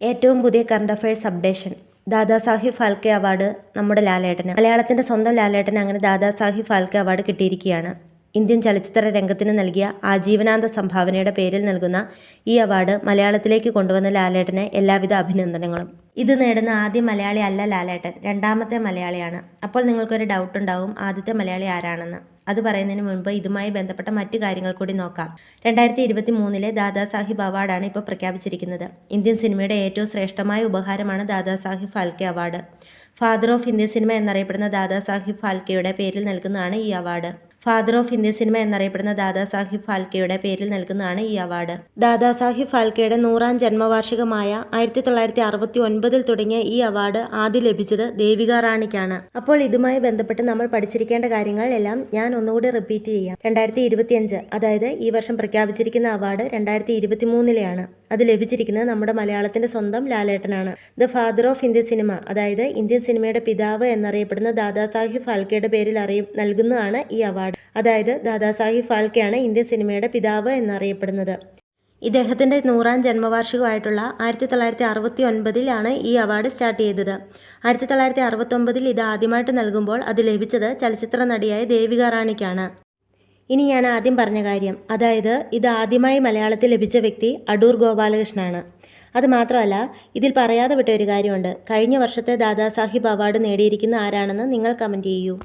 ഏറ്റവും പുതിയ current affairs updation. Dadasaheb Phalke award നമ്മുടെ ലാലേട്ടന്. മലയാളത്തിന്റെ സ്വന്തം ലാലേട്ടന് അങ്ങനെ ദാദാസാഹിബ് ഫാൽക്കെ അവാർഡ് കിട്ടിയിരിക്കുകയാണ്. ഇന്ത്യൻ ചലച്ചിത്ര രംഗത്തിന് നൽകിയ ആജീവനാന്ത സംഭാവനയുടെ പേരിൽ നൽകുന്ന ഈ അവാർഡ് മലയാളത്തിലേക്ക് കൊണ്ടുവന്ന ലാലേട്ടന് എല്ലാവിധ അഭിനന്ദനങ്ങളും. ഇത് നേടുന്ന ആദ്യ മലയാളി അല്ല ലാലേട്ടൻ, രണ്ടാമത്തെ മലയാളിയാണ്. അപ്പോൾ നിങ്ങൾക്കൊരു ഡൗട്ട് ഉണ്ടാവും, ആദ്യത്തെ മലയാളി ആരാണെന്ന്. അത് പറയുന്നതിന് മുൻപ് ഇതുമായി ബന്ധപ്പെട്ട മറ്റു കാര്യങ്ങൾ കൂടി നോക്കാം. 2023 ദാദാസാഹിബ് അവാർഡാണ് ഇപ്പോൾ പ്രഖ്യാപിച്ചിരിക്കുന്നത്. ഇന്ത്യൻ സിനിമയുടെ ഏറ്റവും ശ്രേഷ്ഠമായ ഉപഹാരമാണ് Dadasaheb Phalke award. Father of Indian cinema എന്നറിയപ്പെടുന്ന ദാദാസാഹിബ് ഫാൽക്കെയുടെ പേരിൽ നൽകുന്നതാണ് ഈ award. Father of Indian cinema എന്നറിയപ്പെടുന്ന ദാദാസാഹിബ് ഫാൽക്കെയുടെ പേരിൽ നൽകുന്നതാണ് ഈ അവാർഡ്. ദാദാസാഹിബ് ഫാൽക്കെയുടെ 100ാം ജന്മവാർഷികമായ 1969 തുടങ്ങിയ ഈ അവാർഡ് ആദ്യം ലഭിച്ചത് ദേവിക റാണിക്കാണ്. അപ്പോൾ ഇതുമായി ബന്ധപ്പെട്ട് നമ്മൾ പഠിച്ചിരിക്കേണ്ട കാര്യങ്ങൾ എല്ലാം ഞാൻ ഒന്നുകൂടി റിപ്പീറ്റ് ചെയ്യാം. 2025, അതായത് ഈ വർഷം പ്രഖ്യാപിച്ചിരിക്കുന്ന അവാർഡ് 2023 അത് ലഭിച്ചിരിക്കുന്നത് നമ്മുടെ മലയാളത്തിന്റെ സ്വന്തം ലാലേട്ടനാണ്. The father of Indian cinema, അതായത് ഇന്ത്യൻ സിനിമയുടെ പിതാവ് എന്നറിയപ്പെടുന്ന ദാദാസാഹിബ് ഫാൽക്കെയുടെ പേരിൽ നൽകുന്നതാണ് ഈ അവാർഡ്. അതായത് ദാദാസാഹിബ് ഫാൽക്കെയാണ് ഇന്ത്യൻ സിനിമയുടെ പിതാവ് എന്നറിയപ്പെടുന്നത്. ഇദ്ദേഹത്തിൻ്റെ 100ാം ജന്മവാർഷികമായിട്ടുള്ള 1969 ഈ അവാർഡ് സ്റ്റാർട്ട് ചെയ്തത്. 1969 ഇത് ആദ്യമായിട്ട് നൽകുമ്പോൾ അത് ലഭിച്ചത് ചലച്ചിത്ര നടിയായ ദേവിക റാണിക്കാണ്. ഇനി ഞാൻ ആദ്യം പറഞ്ഞ കാര്യം, അതായത് ഇത് ആദ്യമായി മലയാളത്തിൽ ലഭിച്ച വ്യക്തി അടൂർ ഗോപാലകൃഷ്ണനാണ്. അത് മാത്രമല്ല, ഇതിൽ പറയാതെ വിട്ട ഒരു കാര്യമുണ്ട്. കഴിഞ്ഞ വർഷത്തെ ദാദാസാഹിബ് അവാർഡ് നേടിയിരിക്കുന്ന ആരാണെന്ന് നിങ്ങൾ കമൻറ്റ് ചെയ്യൂ.